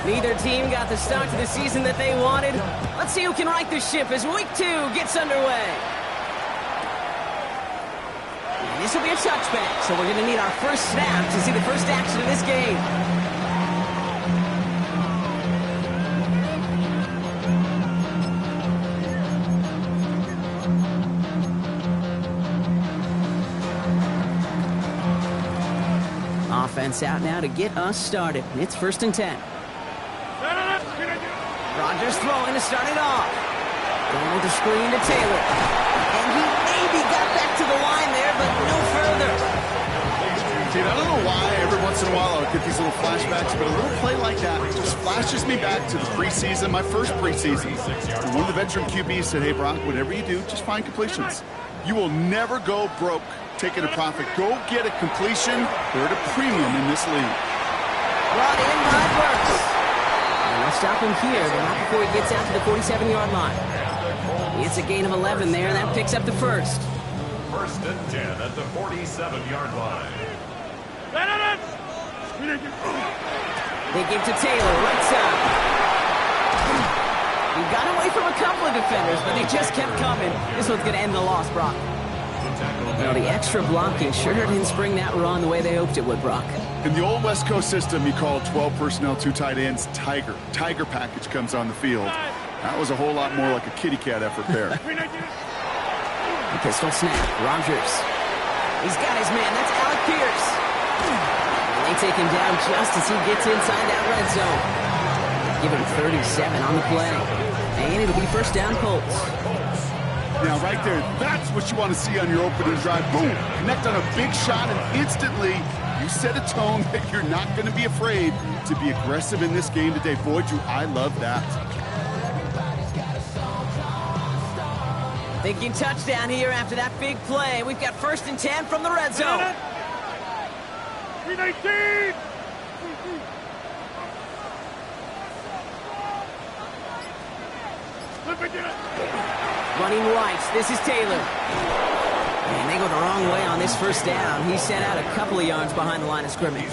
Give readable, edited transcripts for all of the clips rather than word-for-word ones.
Neither team got the start to the season that they wanted. Let's see who can right the ship as week 2 gets underway. And this will be a touchback, so we're going to need our first snap to see the first action of this game. Offense out now to get us started. It's 1st and 10. Rodgers throwing to start it off. Going with the screen to Taylor. And he maybe got back to the line there, but no further. Dude, I don't know why every once in a while I'll get these little flashbacks, but a little play like that just flashes me back to the preseason, my first preseason. And one of the veteran QBs said, hey, Brock, whatever you do, just find completions. You will never go broke taking a profit. Go get a completion. They're at a premium in this league. Brought in by Burks. And we'll stop him here, but not before he gets out to the 47-yard line. It's a gain of 11 there, and that picks up the first. 1st and 10 at the 47-yard line. They give to Taylor, right side. He got away from a couple of defenders, but they just kept coming. This one's going to end the loss, Brock. Well, the extra blocking sure didn't spring that run the way they hoped it would, Brock. In the old West Coast system, you call 12 personnel, 2 tight ends, Tiger. Tiger package comes on the field. That was a whole lot more like a kitty cat effort there. The pistol snap. Rodgers. He's got his man. That's Alec Pierce. And they take him down just as he gets inside that red zone. Give him 37 on the play. And it'll be 1st down Colts. Now, right there, that's what you want to see on your opening drive. Boom! Connect on a big shot, and instantly you set a tone that you're not going to be afraid to be aggressive in this game today. Boy, do I love that. Thinking touchdown here after that big play. We've got 1st and 10 from the red zone. 319! Running right. This is Taylor. And they go the wrong way on this 1st down. He's sent out a couple of yards behind the line of scrimmage.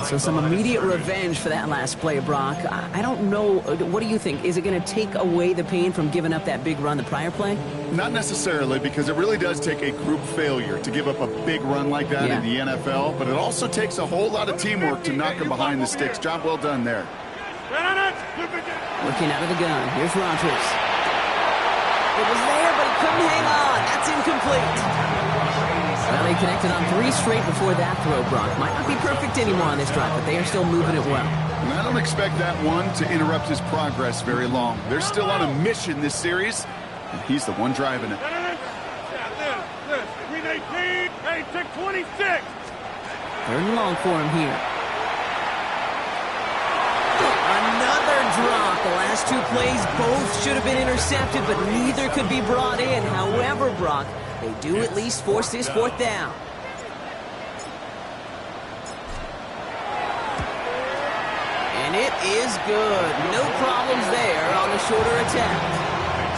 So some immediate revenge for that last play, Brock. I don't know. What do you think? Is it going to take away the pain from giving up that big run the prior play? Not necessarily, because it really does take a group failure to give up a big run like that in the NFL. But it also takes a whole lot of teamwork to knock them behind the sticks. Job well done there. Looking out of the gun. Here's Rodgers. It was there, but he couldn't hang on. That's incomplete. Well, they connected on 3 straight before that throw, Brock. Might not be perfect anymore on this drive, but they are still moving it well. And I don't expect that one to interrupt his progress very long. They're still on a mission this series, and he's the one driving it. 319, hey, 626. 3rd and long for him here. Another drop. The last 2 plays both should have been intercepted, but neither could be brought in. However, Brock, they do at least force this 4th down. And it is good. No problems there on the shorter attempt.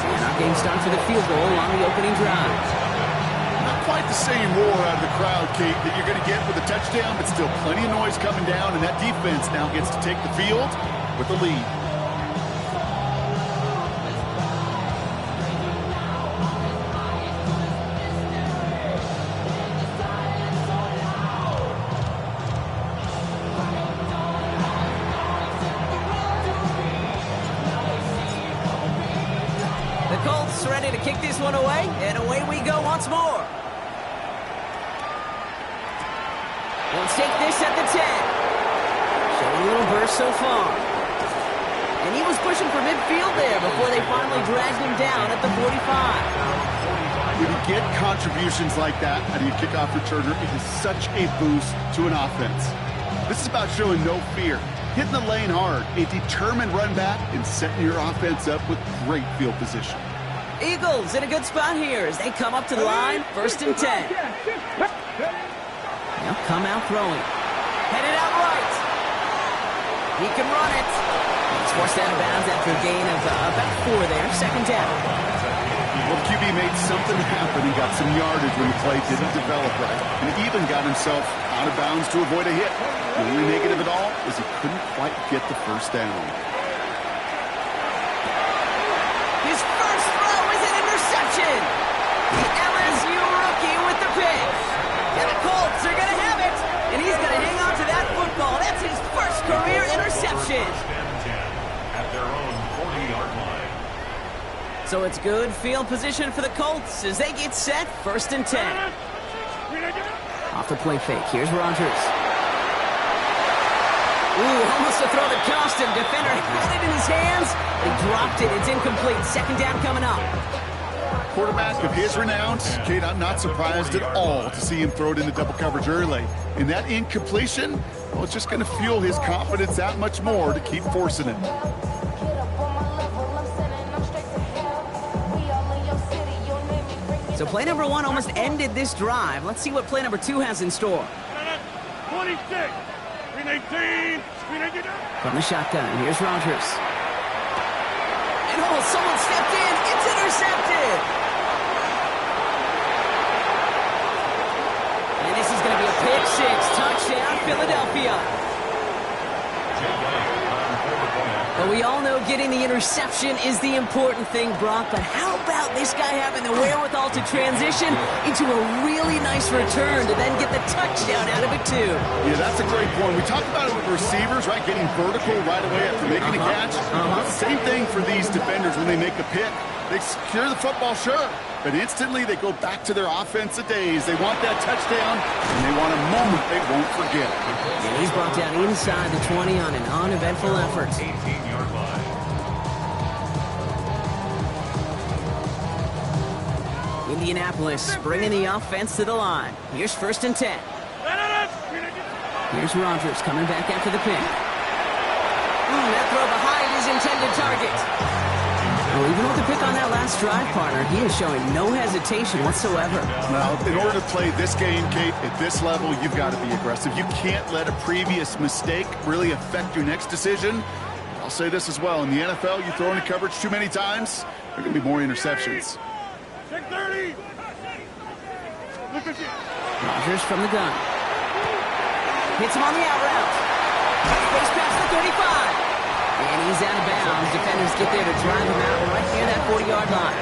And our game starts with a field goal on the opening drive. Not quite the same roar out of the crowd, Kate, that you're going to get with a touchdown, but still plenty of noise coming down, and that defense now gets to take the field with the lead. The Colts ready to kick this one away, and away we go once more. Let's take this at the 10. Showing a little burst so far. And he was pushing for midfield there before they finally dragged him down at the 45. When you get contributions like that out of your kickoff returner, it is such a boost to an offense. This is about showing no fear, hitting the lane hard, a determined run back, and setting your offense up with great field position. Eagles in a good spot here as they come up to the line. 1st and 10. They'll come out throwing. Headed out right. He can run it. He's forced out of bounds after a gain of about 4 there. 2nd down. Well, the QB made something happen and got some yardage when the play didn't develop right. And he even got himself out of bounds to avoid a hit. The only negative at all is he couldn't quite get the first down. His first throw is an interception. The LSU rookie with the pick. And the Colts are going to have it. And he's going to hang on to that football. That's his first career interception. At their own 40-yard line. So it's good field position for the Colts as they get set, 1st and 10. Off the play fake, here's Rodgers. Ooh, almost a throw that cost him. Defender had it in his hands. He dropped it. It's incomplete. 2nd down coming up. Quarterback of his renown, Kate, I'm not surprised at all to see him throw it into double coverage early. And that incompletion, well, it's just going to fuel his confidence that much more to keep forcing it. So play number 1 almost ended this drive. Let's see what play number 2 has in store. 26, 318, From the shotgun, here's Rodgers. And oh, someone stepped in. It's intercepted. And this is going to be a pick 6. Touchdown, Philadelphia. But we all know getting the interception is the important thing, Brock. But how about this guy having the wherewithal to transition into a really nice return to then get the touchdown out of it, too? Yeah, that's a great point. We talked about it with receivers, right? Getting vertical right away after making a catch. It's the same thing for these defenders when they make a pick. They secure the football, sure, but instantly they go back to their offensive days. They want that touchdown, and they want a moment they won't forget. Yeah, he's brought down inside the 20 on an uneventful effort. 18-yard line. Indianapolis bringing the offense to the line. Here's 1st and 10. Here's Rodgers coming back after the pick. Ooh, that throw behind his intended target. Well, even with the pick on that last drive, partner, he is showing no hesitation whatsoever. Well, in order to play this game, Kate, at this level, you've got to be aggressive. You can't let a previous mistake really affect your next decision. I'll say this as well. In the NFL, you throw into coverage too many times, there are going to be more interceptions. 630. Rodgers from the gun. Hits him on the out route. Face past the 35. And he's out of bounds. Defenders get there to drive him out right near that 40-yard line.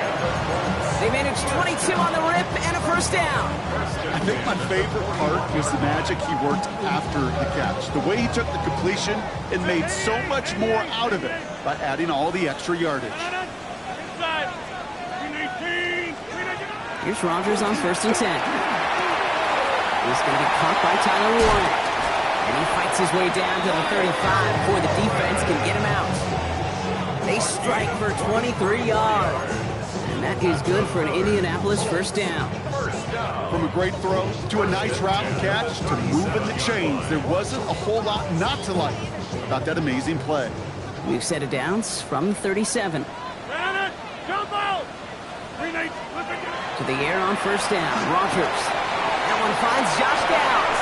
They managed 22 on the rip and a 1st down. I think my favorite part was the magic he worked after the catch. The way he took the completion and made so much more out of it by adding all the extra yardage. Here's Rodgers on 1st and 10. He's going to get caught by Tyler Warren. And he fights his way down to the 35 before the defense can get him out. They strike for 23 yards. And that is good for an Indianapolis 1st down. From a great throw to a nice route and catch to moving the chains, there wasn't a whole lot not to like about that amazing play. We've set it downs from the 37. Jump out. To the air on 1st down. Rodgers. That one finds Josh Downs.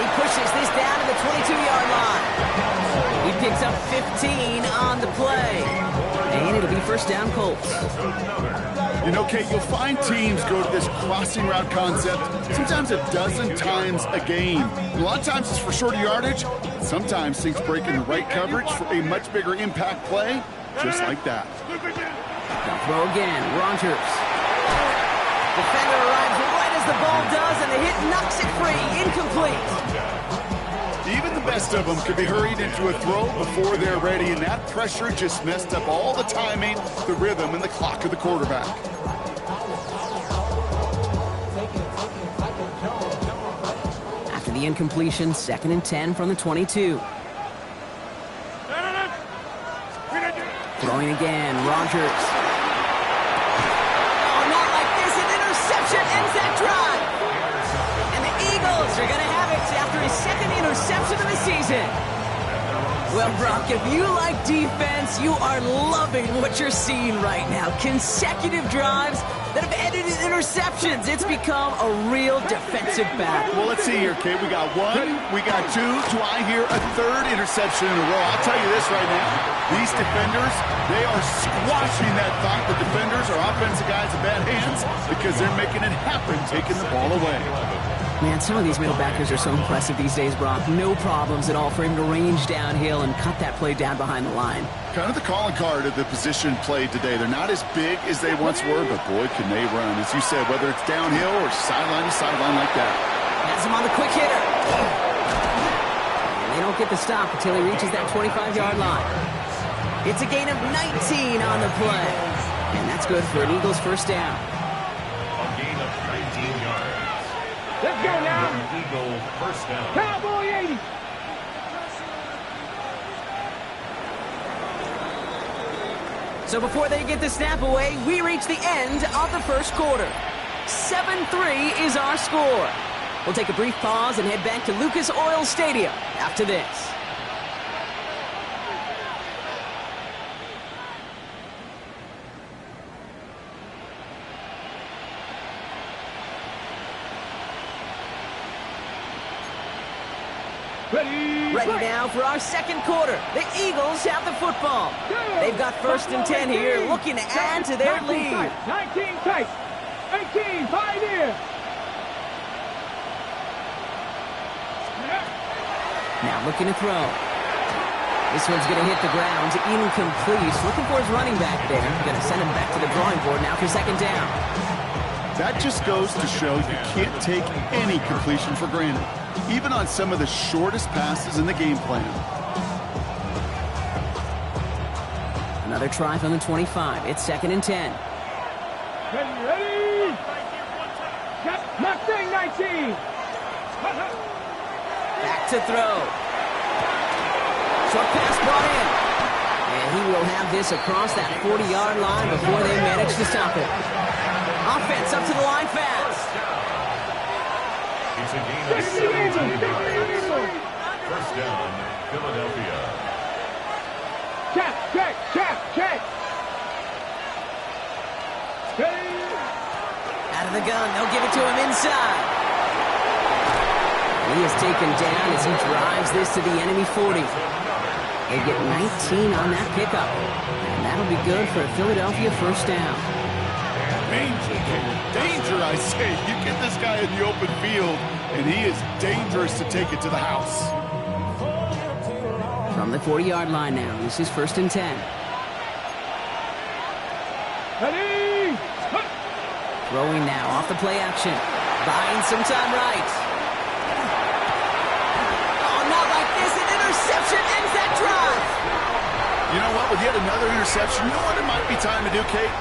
He pushes this down to the 22-yard line. He picks up 15 on the play. And it'll be 1st down Colts. You know, Kate, you'll find teams go to this crossing route concept sometimes a dozen times a game. A lot of times it's for shorter yardage. Sometimes things break in the right coverage for a much bigger impact play, just like that. Now throw again. Rodgers. Defender arrives right as the ball does, and the hit knocks it free. Incomplete. Even the best of them could be hurried into a throw before they're ready, and that pressure just messed up all the timing, the rhythm, and the clock of the quarterback. After the incompletion, 2nd and 10 from the 22. Throwing again, Rodgers. Oh, not like this. An interception ends that drive. And the Eagles are going to have it after his 2nd interception of the season. Well, Brock, if you like defense, you are loving what you're seeing right now. Consecutive drives that have ended in interceptions. It's become a real defensive battle. Well, let's see here, Kate. We got one, we got two. Do I hear a third interception in a row? I'll tell you this right now. These defenders, they are squashing that thought. The defenders are offensive guys in bad hands because they're making it happen, taking the ball away. Man, some of these middle backers are so impressive these days, Brock. No problems at all for him to range downhill and cut that play down behind the line. Kind of the calling card of the position played today. They're not as big as they once were, but boy, can they run. As you said, whether it's downhill or sideline to sideline like that. Has him on the quick hitter. And they don't get the stop until he reaches that 25-yard line. It's a gain of 19 on the play. And that's good for an Eagles first down. A gain of 19 yards. Let's go now. Eagles first down. Cowboy 80. So before they get the snap away, we reach the end of the first quarter. 7-3 is our score. We'll take a brief pause and head back to Lucas Oil Stadium after this. Ready now for our second quarter. The Eagles have the football. They've got 1st and 10 here, looking to add to their lead. 19 tight. 18 pioneer. Now looking to throw. This one's going to hit the ground. Incomplete. He's looking for his running back there. Going to send him back to the drawing board now for 2nd down. That just goes to show you can't take any completion for granted, even on some of the shortest passes in the game plan. Another try from the 25. It's 2nd and 10. Ready. Mustang 19. Back to throw. Short pass brought in. And he will have this across that 40-yard line before they manage to stop it. Offense up to the line fast. It's a gain of 17 yards. First down, Philadelphia. Check. Out of the gun. They'll give it to him inside. He is taken down as he drives this to the enemy 40. They get 19 on that pickup. And that'll be good for a Philadelphia first down. Danger, I say. You get this guy in the open field, and he is dangerous to take it to the house. From the 40-yard line now, this is 1st and 10. Ready. Throwing now off the play action. Buying some time right. Oh, not like this. An interception ends that drive. You know what? With yet another interception, you know what it might be time to do, Kate?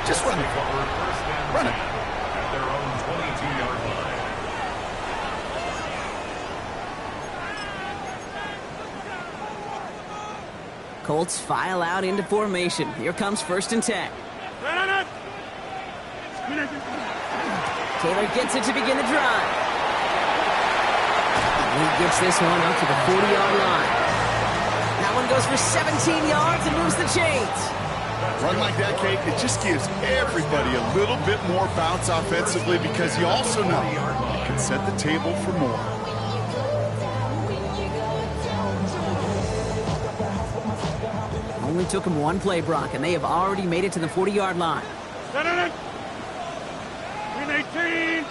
Just run it. Run it. At their own 22-yard line. Colts file out into formation. Here comes 1st and 10. Taylor gets it to begin the drive. He gets this one up to the 40-yard line. That one goes for 17 yards and moves the chains. Run like that, Kate, it just gives everybody a little bit more bounce offensively because you also know it can set the table for more. Only took him one play, Brock, and they have already made it to the 40-yard line. 18.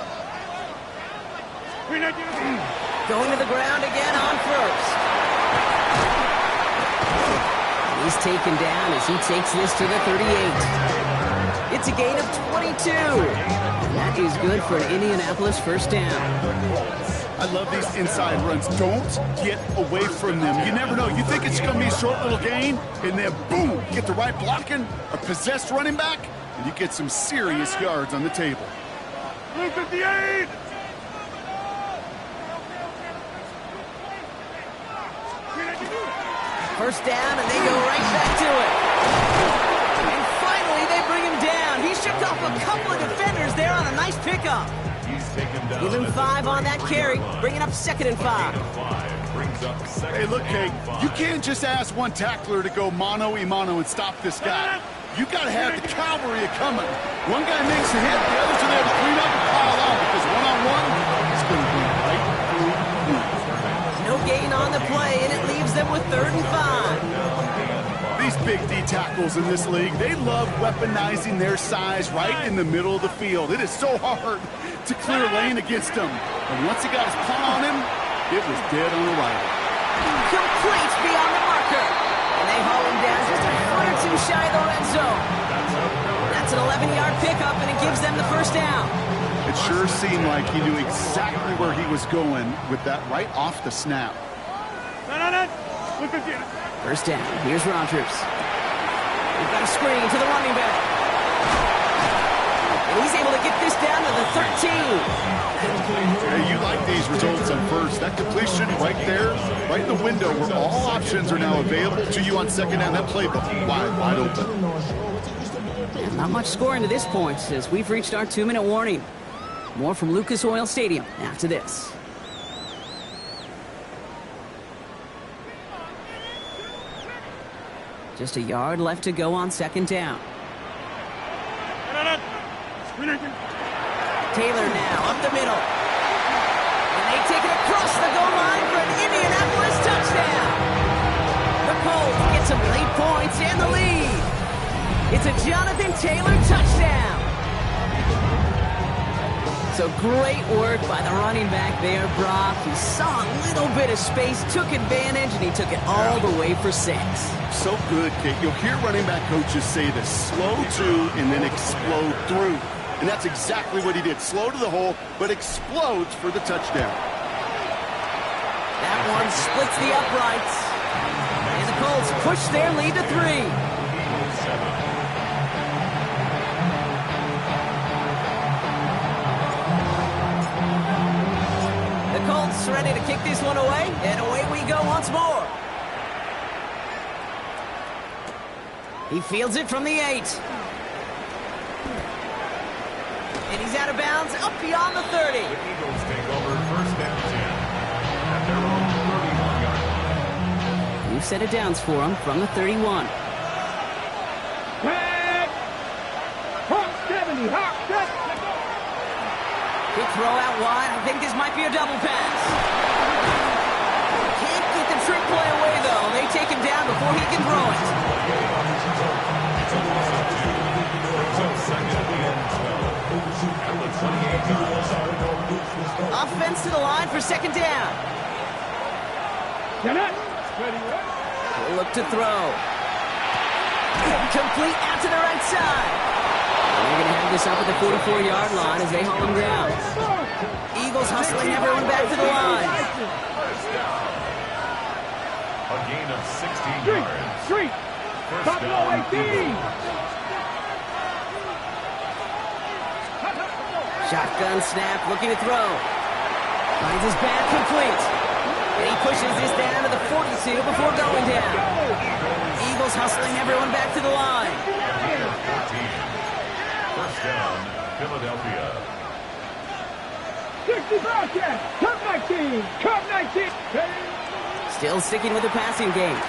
Going to the ground again on 1st. He's taken down as he takes this to the 38. It's a gain of 22. And that is good for an Indianapolis first down. I love these inside runs. Don't get away from them. You never know. You think it's going to be a short little gain, and then boom, get the right blocking, a possessed running back, and you get some serious yards on the table. Blue 58. First down, and they go right back to it. And finally, they bring him down. He shook off a couple of defenders there on a nice pickup. He's taken down. Give him 5 on that carry, bringing up 2nd and 5. Hey, look, Kate, you can't just ask one tackler to go mano-a-mano and stop this guy. You got to have the cavalry coming. One guy makes a hit, the others are there to clean up and pile on, because one-on-one is going to be right through you. No gain on the play, and it leaves them with 3rd and 5. These big D tackles in this league, they love weaponizing their size right in the middle of the field. It is so hard to clear lane against him. And once he got his paw on him, it was dead on arrival. Complete beyond the marker. And they haul him down just a foot or two shy of the red zone. That's an 11-yard pickup, and it gives them the first down. It sure seemed like he knew exactly where he was going with that right off the snap. First down. Here's Rodgers. We've got a screen to the running back. And he's able to get this down to the 13. Hey, you like these results on first. That completion right there, right in the window where all options are now available to you on second down. That playbook wide open. And not much scoring to this point as we've reached our 2-minute warning. More from Lucas Oil Stadium after this. Just a yard left to go on second down. Taylor now up the middle. And they take it across the goal line for an Indianapolis touchdown. The Colts get some late points and the lead. It's a Jonathan Taylor touchdown. So great work by the running back there, Brock. He saw a little bit of space, took advantage, and he took it all the way for 6. So good, Kate. You'll hear running back coaches say this: slow to and then explode through. And that's exactly what he did. Slow to the hole, but explodes for the touchdown. That one splits the uprights. And the Colts push their lead to 3. The Colts ready to kick this one away, and away we go once more. He fields it from the 8. And he's out of bounds, up beyond the 30. The Eagles take over first down 10 at their own 31-yard line. We've set it downs for him from the 31. Hawk 70, Hawk 70. Quick throw out wide. I think this might be a double pass. Can't get the trick play away, though. They take him down before he can throw it. Offense to the line for second down. He'll look to throw. Complete out to the right side. And they're going to have this up at the 44-yard line as they haul him down. Eagles hustling everyone back to the line. A gain of 16 yards. Street. Top low 18. Shotgun snap, looking to throw. Finds his back complete. And he pushes this down to the 42 before going down. Eagles hustling everyone back to the line. First down, Philadelphia. 60 broadcast. Cup 19. Cup 19. Still sticking with the passing game.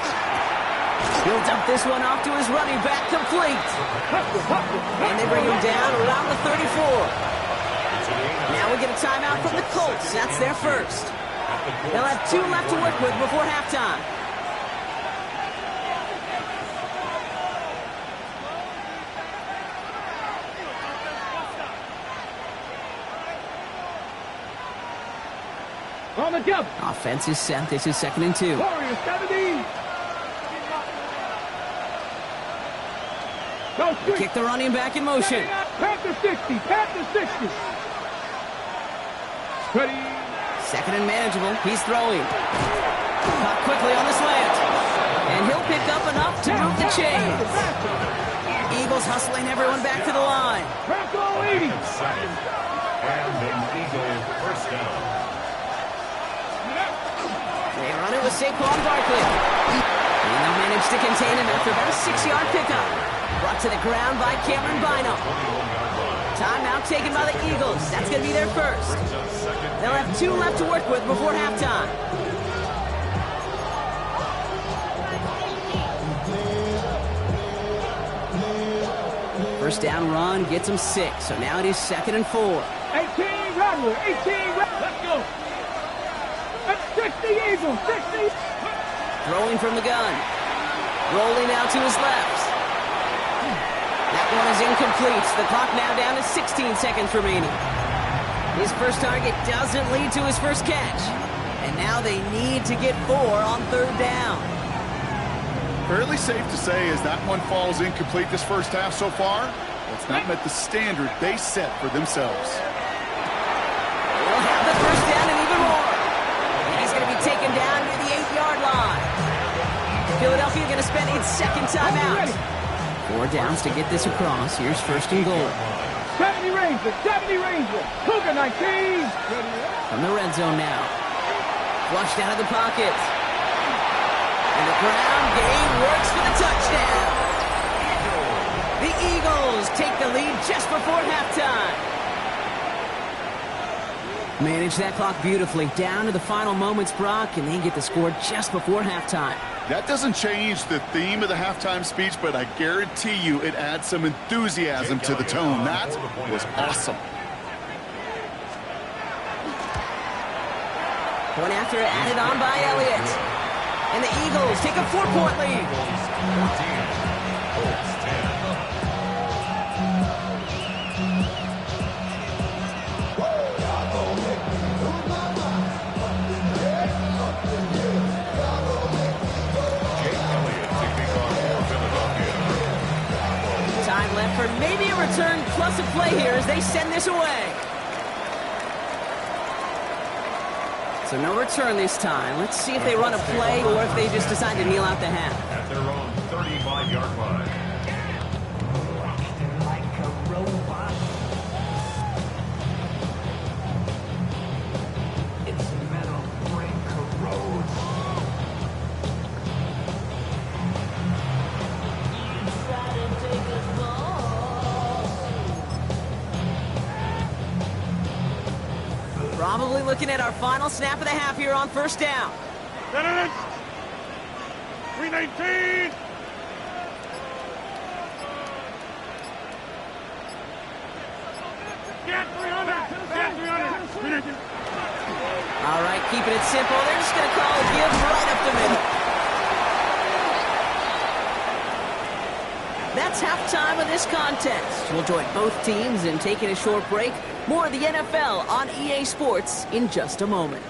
He'll dump this one off to his running back, complete. And they bring him down around the 34. Now we get a timeout from the Colts. That's their first. They'll have 2 left to work with before halftime. On the jump. Offense is set. This is 2nd and 2. Warriors 70. Go street. Kick the running back in motion. Panther 60. Panther 60. Ready. 2nd and manageable. He's throwing. Caught quickly on the slant. And he'll pick up enough to move the chains. Eagles hustling everyone back to the line. Panther 80. And an Eagle first down. They run it with Saquon Barkley. And they'll manage to contain him after about a 6-yard pickup. Brought to the ground by Cameron Bynum. Timeout taken by the Eagles. That's going to be their first. They'll have 2 left to work with before halftime. First down run gets him 6, so now it is 2nd and 4. 18 Rattler, 18 Rattler. Let's go. That's 60 Eagles, 60. Throwing from the gun. Rolling out to his left. That one is incomplete. The clock now down to 16 seconds remaining. His first target doesn't lead to his first catch. And now they need to get 4 on 3rd down. Fairly safe to say as that one falls incomplete this first half so far, it's not met the standard they set for themselves. We'll have the first down and even more. And he's going to be taken down near the 8-yard line. Philadelphia going to spend its second timeout. 4 downs to get this across. Here's 1st and goal. 70 Rangers, 70 Rangers. Cougar 19. From the red zone now. Flushed out of the pocket. And the ground game works for the touchdown. The Eagles take the lead just before halftime. Manage that clock beautifully. Down to the final moments, Brock, and they get the score just before halftime. That doesn't change the theme of the halftime speech, but I guarantee you it adds some enthusiasm to the tone. That was awesome. Point after added on by Elliott. And the Eagles take a 4-point lead. Time left for maybe a return plus a play here as they send this away. So no return this time. Let's see if they run a play or if they just decide to kneel out the half. At their own 35-yard line. Probably looking at our final snap of the half here on 1st down. 319. Get 300. Get 300. All right, keeping it simple. They're just going to call a give right up the middle. That's halftime of this contest. We'll join both teams in taking a short break. More of the NFL on EA Sports in just a moment.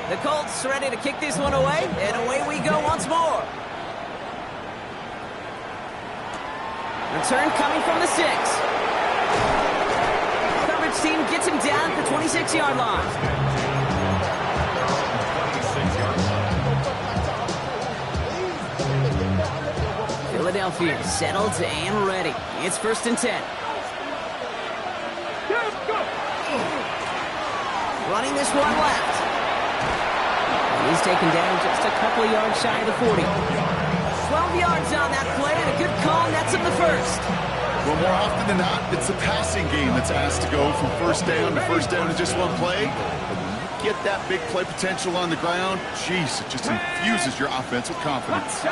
The Colts ready to kick this one away, and away we go once more. Return coming from the 6. Coverage team gets him down at the 26-yard line. Philadelphia settled and ready. It's 1st and 10. Running this one left. And he's taken down just a couple of yards shy of the 40. 12 yards on that play, and a good call nets him the 1st. Well, more often than not, it's the passing game that's asked to go from 1st down to just one play. Get that big play potential on the ground. Jeez, it just infuses your offense with confidence.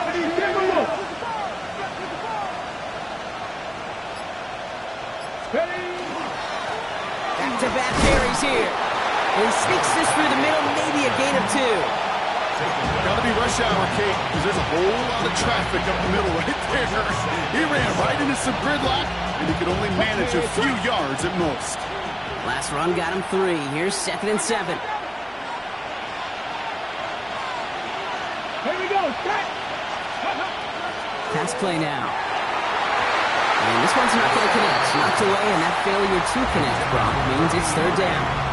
Back-to-back carries here. He sneaks this through the middle, maybe a gain of 2. Gotta be rush hour, Kate, because there's a whole lot of traffic up the middle right there. He ran right into some gridlock, and he could only manage a few yards at most. Last run got him 3. Here's 2nd and 7. Here we go. Pass play now. And this one's not going to connect. Knocked away, and that failure to connect, Brock, means it's 3rd down.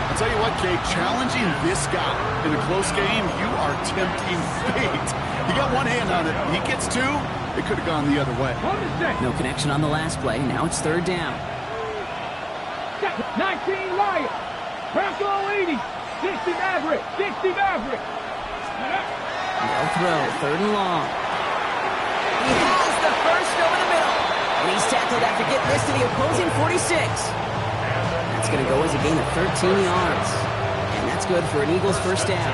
I'll tell you what, Kate, challenging this guy in a close game, you are tempting fate. He got one hand on it. He gets 2. It could have gone the other way. No connection on the last play. Now it's 3rd down. 19 Lions. Bronco 80. 60 Maverick. 60 Maverick. No throw, 3rd and long. He has the first over the middle. And he's tackled after getting this to the opposing 46. That's going to go as a gain of 13 yards. And that's good for an Eagles first down.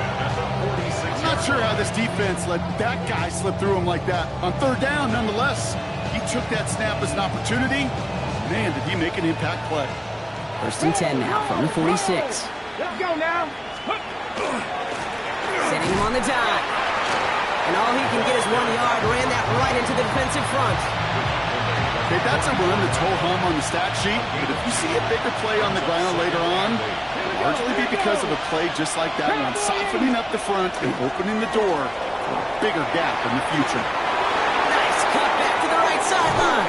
I'm not sure how this defense let that guy slip through him like that. On 3rd down, nonetheless, he took that snap as an opportunity. Man, did he make an impact play. 1st and 10 now from the 46. Let's go now. Setting him on the dime. And all he can get is 1 yard. Ran that right into the defensive front. Okay, that's a run that's ho-hum on the stat sheet, but if you see a bigger play on the ground later on, it'll largely be because of a play just like that one, softening up the front and opening the door for a bigger gap in the future. Nice cut back to the right sideline.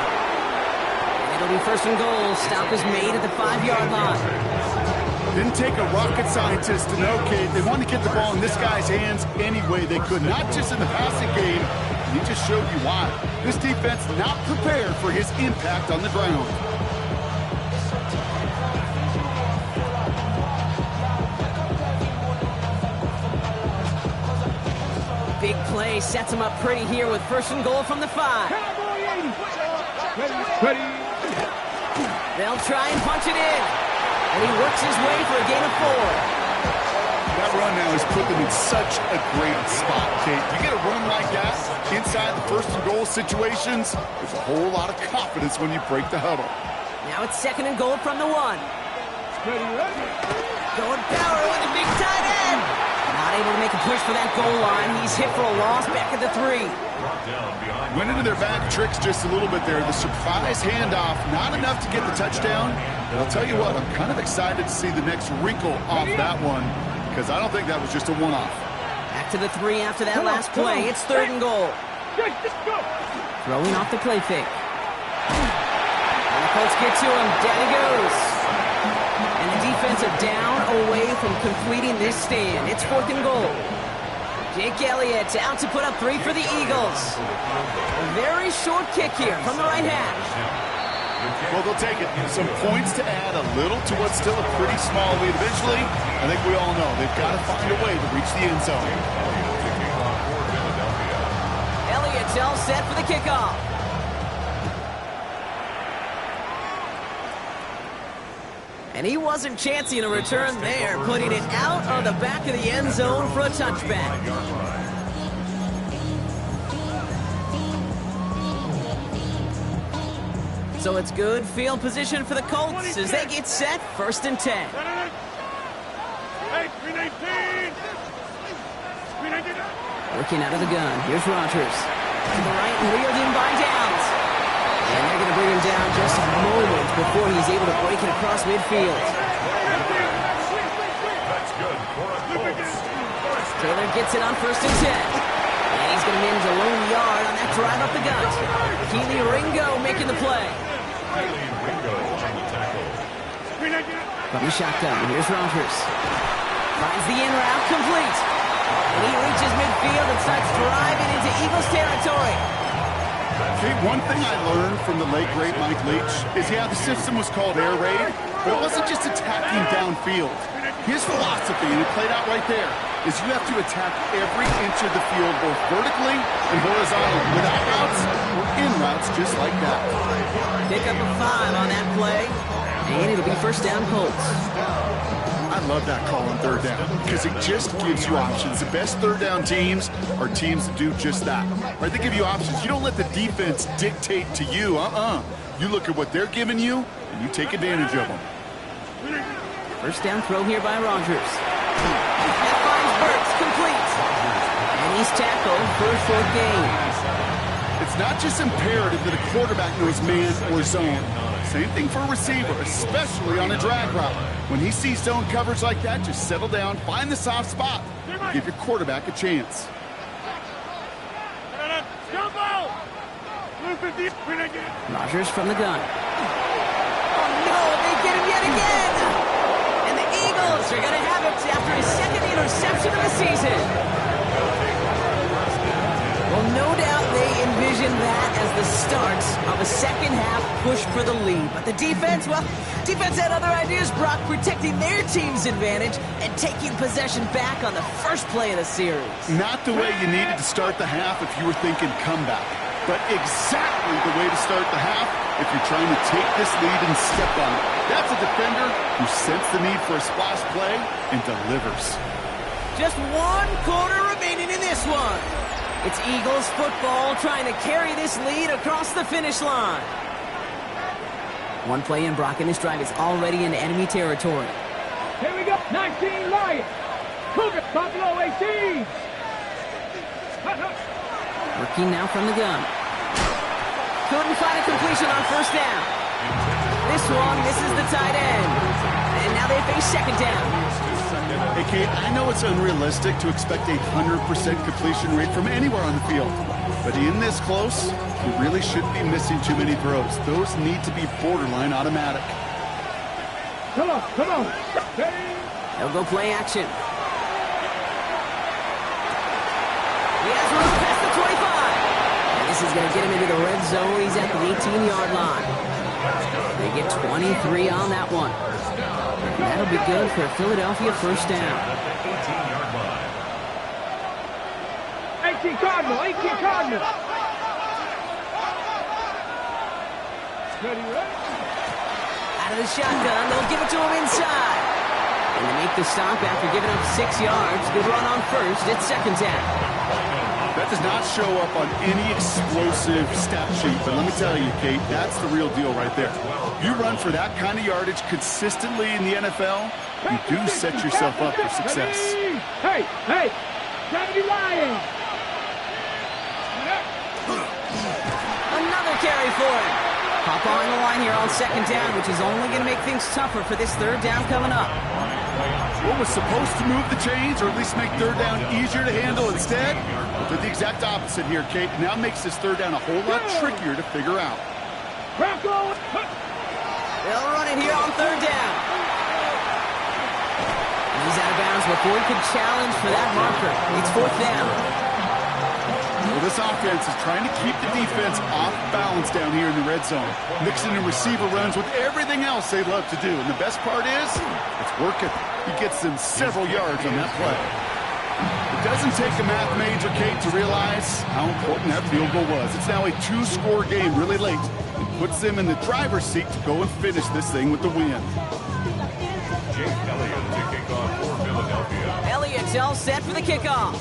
And it'll be 1st and goal. Stop is made at the 5-yard line. Didn't take a rocket scientist to know, Kate. They wanted to get the ball in this guy's hands any way they could, not just in the passing game. He just showed you why. This defense not prepared for his impact on the ground. Big play sets him up pretty here with 1st and goal from the 5. Cowboy 80. Ready. They'll try and punch it in. And he works his way for a gain of 4. That run now has put them in such a great spot, Kate. You get a run like that inside the 1st and goal situations, there's a whole lot of confidence when you break the huddle. Now it's 2nd and goal from the 1. Ready. Going power with a big tight end. Not able to make a push for that goal line. He's hit for a loss back at the 3. Went into their back tricks just a little bit there. The surprise handoff, not enough to get the touchdown. But I'll tell you what, I'm kind of excited to see the next wrinkle off that one, because I don't think that was just a one-off. Back to the 3 after that last play. It's 3rd and goal. Throwing off the play fake. And the Colts get to him. Down he goes. And the defense are down away from completing this stand. It's 4th and goal. Jake Elliott out to put up 3 for the Eagles. A very short kick here from the right hash. Well, they'll take it. Some points to add a little to what's still a pretty small lead. Eventually, I think we all know they've got to find a way to reach the end zone. Elliott's all set for the kickoff. And he wasn't chancing a return there, putting it out of the back of the end zone for a touchback. So it's good field position for the Colts as they get set, 1st and 10. Hey, 319. Working out of the gun. Here's Rodgers. To the right and reeled in by Downs. And they're going to bring him down just a moment before he's able to break it across midfield. That's good for a Colts. Taylor gets it on 1st and 10. And he's going to manage a lone yard on that drive up the gut. Keely Ringo making the play. Keely Ringo on the tackle. From the shotgun, here's Rodgers. Finds the in route complete. And he reaches midfield and starts driving into Eagles territory. Okay, one thing I learned from the late, great Mike Leach is, yeah, the system was called air raid, but it wasn't just attacking downfield. His philosophy, and it played out right there, is you have to attack every inch of the field, both vertically and horizontally, without routes or in routes just like that. Pick up a 5 on that play, and it'll be 1st down Colts. I love that call on 3rd down because it just gives you options. The best 3rd down teams are teams that do just that. Right? They give you options. You don't let the defense dictate to you. You look at what they're giving you, and you take advantage of them. 1st down throw here by Rodgers. That finds Burks complete. And he's tackled for a 4th gain. It's not just imperative that a quarterback knows man or zone. Same thing for a receiver, especially on a drag route. When he sees zone coverage like that, just settle down, find the soft spot, give your quarterback a chance. Rodgers from the gun. Oh no, they get him yet again! And the Eagles are going to have it after his 2nd interception of the season. Well, no doubt they envisioned that as the start of a second-half push for the lead. But the defense, well, defense had other ideas, Brock, protecting their team's advantage and taking possession back on the first play of the series. Not the way you needed to start the half if you were thinking comeback, but exactly the way to start the half if you're trying to take this lead and step on it. That's a defender who sensed the need for a splash play and delivers. Just 1 quarter remaining in this one. It's Eagles football trying to carry this lead across the finish line. One play in, Brock, and this drive is already into enemy territory. Here we go. 19 Lions. Cougar. Buffalo 18. Working now from the gun. Couldn't find a completion on first down. This one misses the tight end. And now they face second down. Hey, Kate, I know it's unrealistic to expect a 100% completion rate from anywhere on the field. But in this close, you really shouldn't be missing too many throws. Those need to be borderline automatic. Come on, come on. They'll go play action. He has one past the 25. And this is going to get him into the red zone. He's at the 18-yard line. They get 23 on that one. That'll be good for a Philadelphia first down. 18 Cardinal, 18 Cardinal. Ready? Out of the shotgun, they'll give it to him inside. And they make the stop after giving up 6 yards. Good run on first. It's second down. That does not show up on any explosive stat sheet, but let me tell you, Kate, that's the real deal right there. You run for that kind of yardage consistently in the NFL, you do set yourself up for success. Hey, 70 Lions. Another carry for him. Hop on the line here on second down, which is only going to make things tougher for this third down coming up. What was supposed to move the chains, or at least make third down easier to handle instead, did the exact opposite here, Kate. Now makes this third down a whole lot trickier to figure out. They'll run it here on third down. He's out of bounds before he could challenge for that marker. It's fourth down. Well, this offense is trying to keep the defense off balance down here in the red zone, mixing in receiver runs with everything else they love to do. And the best part is, it's working. He gets them several yards on that play. It doesn't take a math major, Kate, to realize how important that field goal was. It's now a 2-score game really late. It puts them in the driver's seat to go and finish this thing with the win. Jake Elliott to kick off for Philadelphia. Elliott's all set for the kickoff.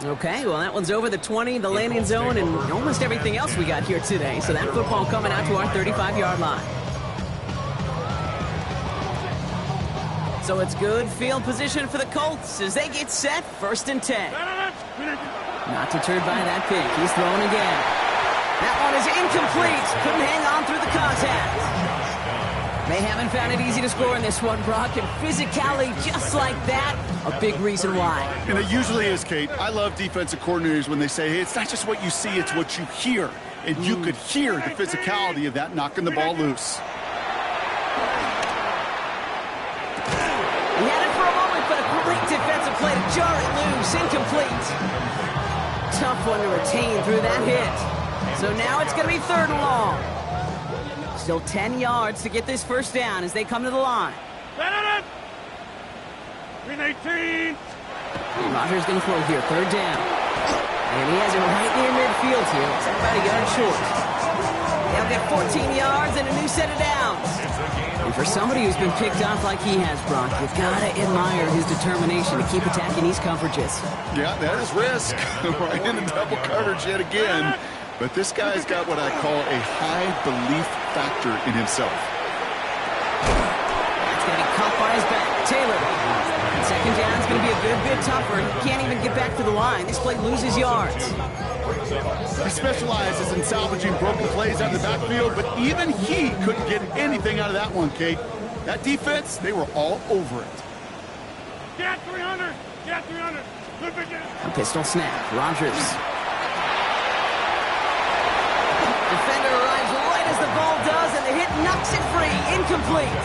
Okay, well, that one's over the 20, the landing zone, and almost everything else we got here today. So that football coming out to our 35-yard line. So it's good field position for the Colts as they get set, 1st and 10. Not deterred by that pick. He's throwing again. That one is incomplete. Couldn't hang on through the contact. They haven't found it easy to score in this one, Brock, and physicality just like that, a big reason why. And it usually is, Kate. I love defensive coordinators when they say, hey, it's not just what you see, it's what you hear. And you could hear the physicality of that knocking the ball loose. He had it for a moment, but a great defensive play to jar it loose. Incomplete. Tough one to retain through that hit. So now it's going to be 3rd and long. Still 10 yards to get this first down as they come to the line. Green 18. Rodgers going to throw here, 3rd down. And he has it right near midfield here. It's about a yard short. They'll get 14 yards and a new set of downs. And for somebody who's been picked off like he has, Brock, you've got to admire his determination to keep attacking these coverages. Yeah, that is risk. Right in the double coverage yet again. But this guy's got what I call a high belief factor in himself. That's going to be caught by his back. Taylor. Second down is going to be a good bit tougher. He can't even get back to the line. This play loses yards. He specializes in salvaging broken plays out of the backfield, but even he couldn't get anything out of that one, Kate. That defense, they were all over it. Get 300. Get 300. A pistol snap. Rodgers. Defender arrives right as the ball does, and the hit knocks it free. Incomplete.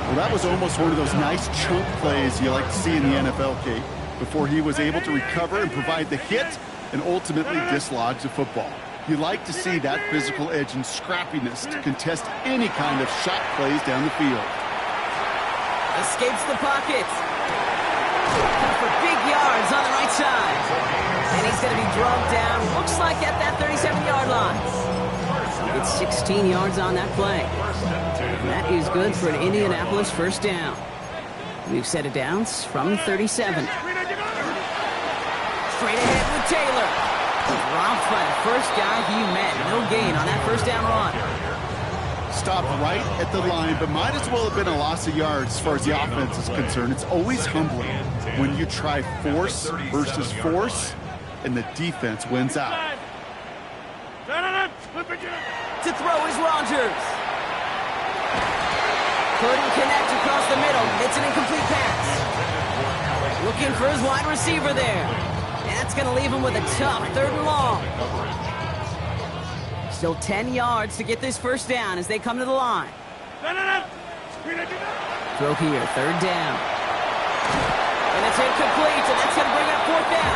Well, that was almost one of those nice chunk plays you like to see in the NFL, Kate, before he was able to recover and provide the hit and ultimately dislodge the football. You like to see that physical edge and scrappiness to contest any kind of shot plays down the field. Escapes the pocket. For big yards on the right side. And he's going to be drugged down, looks like at that 37-yard line. It's 16 yards on that play. And that is good for an Indianapolis first down. We've set it down from 37. Straight ahead with Taylor. Dropped by the first guy he met. No gain on that first down run. Stopped right at the line, but might as well have been a loss of yards as far as the offense is concerned. It's always humbling when you try force versus force, and the defense wins out. To throw is Rodgers. Couldn't connect across the middle. It's an incomplete pass. Looking for his wide receiver there. That's going to leave him with a tough 3rd and long. Still 10 yards to get this first down as they come to the line. Throw here, 3rd down. And it's incomplete, and that's going to bring up 4th down.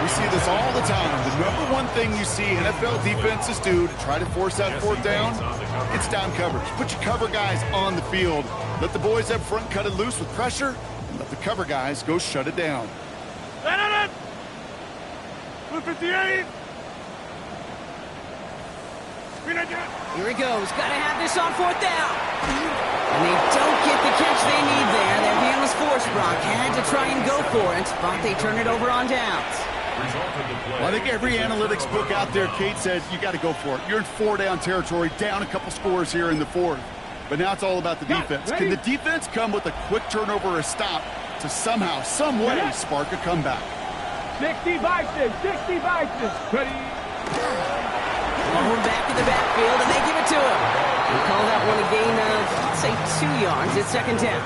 We see this all the time. The number one thing you see NFL defenses do to try to force that 4th down, it's down coverage. Put your cover guys on the field. Let the boys up front cut it loose with pressure, and let the cover guys go shut it down. 58. Here he goes. Got to have this on 4th down. And they don't get the catch they need there. Their hand was forced. Brock had to try and go for it, but they turn it over on downs. Well, I think every analytics book out there, Kate, says you got to go for it. You're in 4-down territory, down a couple scores here in the 4th. But now it's all about the defense. Can the defense come with a quick turnover or a stop to somehow, some way, spark a comeback? 60 Vikings, 60 Vikings. Ready? Ball back in the backfield, and they give it to him. We call that one a gain of, say, 2 yards at 2nd down.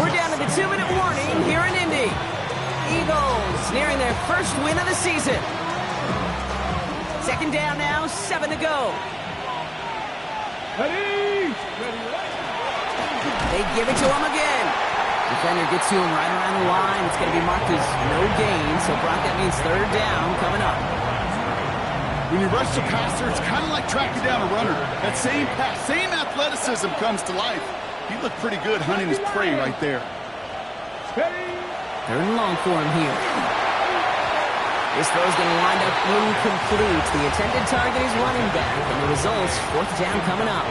We're down to the 2-minute warning here in Indy. Eagles nearing their first win of the season. 2nd down now, 7 to go. Ready? They give it to him again. Defender gets to him right around the line. It's going to be marked as no gain, so Brock, that means 3rd down coming up. When you rush the passer, it's kind of like tracking down a runner. That same pass, same athleticism comes to life. He looked pretty good hunting his prey right there. 3rd and long for him here. This throw's going to wind up incomplete. The intended target is running back, and the results, 4th down coming up.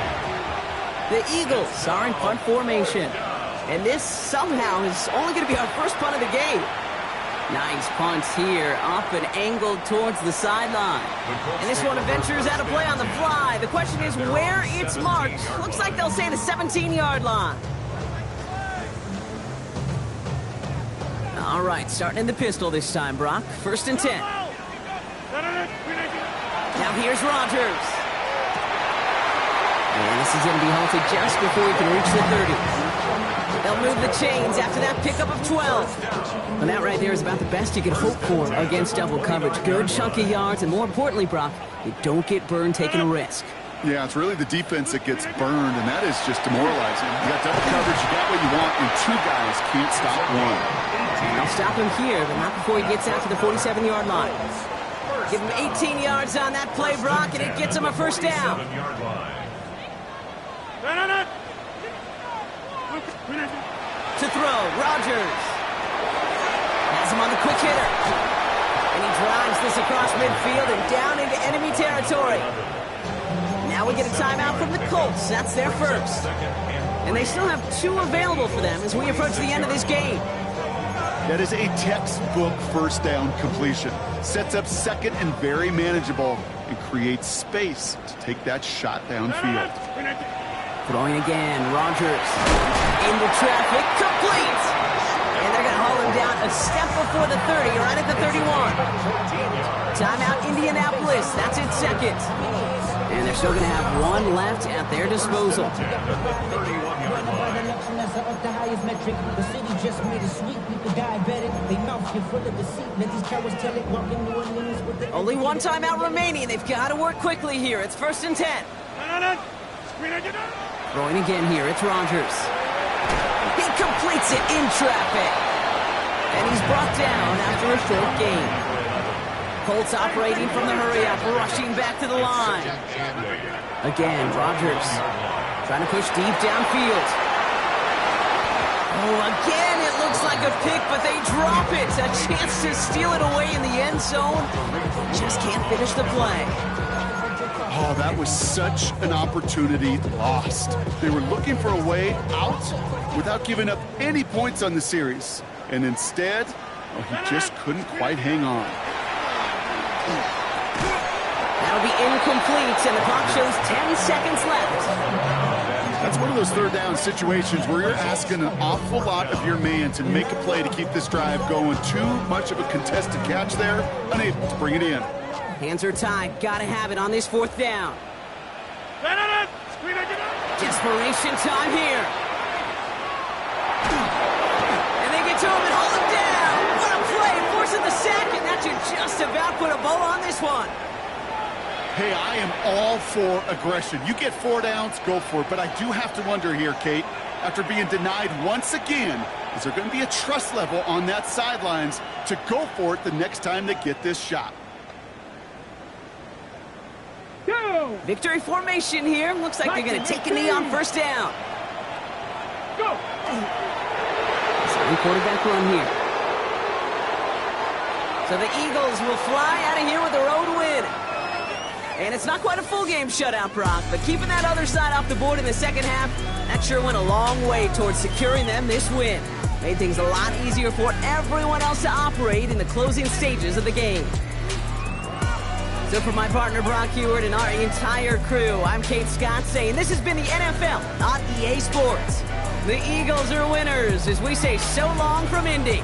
The Eagles are in punt formation. And this somehow is only going to be our first punt of the game. Nice punt here, up and angled towards the sideline. And this one ventures out of play on the fly. The question is where it's marked. Looks like they'll say the 17-yard line. All right, starting in the pistol this time, Brock. 1st and 10. Now here's Rodgers. And this is going to be halted just before he can reach the 30. They'll move the chains after that pickup of 12. And that right there is about the best you can hope for against double coverage. Good chunky yards, and more importantly, Brock, you don't get burned taking a risk. Yeah, it's really the defense that gets burned, and that is just demoralizing. You got double coverage, you got what you want, and 2 guys can't stop one. They'll stop him here, but not before he gets out to the 47-yard line. Give him 18 yards on that play, Brock, and it gets him a 1st down. To throw, Rodgers. Has him on the quick hitter. And he drives this across midfield and down into enemy territory. Now we get a timeout from the Colts. That's their first. And they still have 2 available for them as we approach the end of this game. That is a textbook 1st down completion. Sets up 2nd and very manageable and creates space to take that shot downfield. Throwing again, Rodgers. Into traffic, complete! And they're going to haul him down a step before the 30, right at the 31. Timeout, Indianapolis. That's its 2nd. And they're still going to have one left at their disposal. Only one timeout remaining. They've got to work quickly here. It's 1st and 10. Throwing again here. It's Rodgers. He completes it in traffic. And he's brought down after a short gain. Colts operating from the hurry-up, rushing back to the line. Again, Rodgers trying to push deep downfield. Oh, again, it looks like a pick, but they drop it. A chance to steal it away in the end zone. Just can't finish the play. Oh, that was such an opportunity lost. They were looking for a way out without giving up any points on the series. And instead, he just couldn't quite hang on. That'll be incomplete, and the clock shows 10 seconds left. That's one of those third down situations where you're asking an awful lot of your man to make a play to keep this drive going. Too much of a contested catch there, unable to bring it in. Hands are tied, gotta have it on this 4th down. Desperation time here. And they get to him and hold him down. What a play, forcing the sack, and that should just about put a bow on this one. Hey, I am all for aggression. You get 4 downs, go for it. But I do have to wonder here, Kate, after being denied once again, is there going to be a trust level on that sidelines to go for it the next time they get this shot? Go! Victory formation here. Looks like they're going to take a knee on 1st down. Go! Second quarterback run here. So the Eagles will fly out of here with a road win. And it's not quite a full game shutout, Brock, but keeping that other side off the board in the second half, that sure went a long way towards securing them this win. Made things a lot easier for everyone else to operate in the closing stages of the game. So for my partner Brock Heward and our entire crew, I'm Kate Scott saying this has been the NFL, not EA Sports. The Eagles are winners as we say so long from Indy.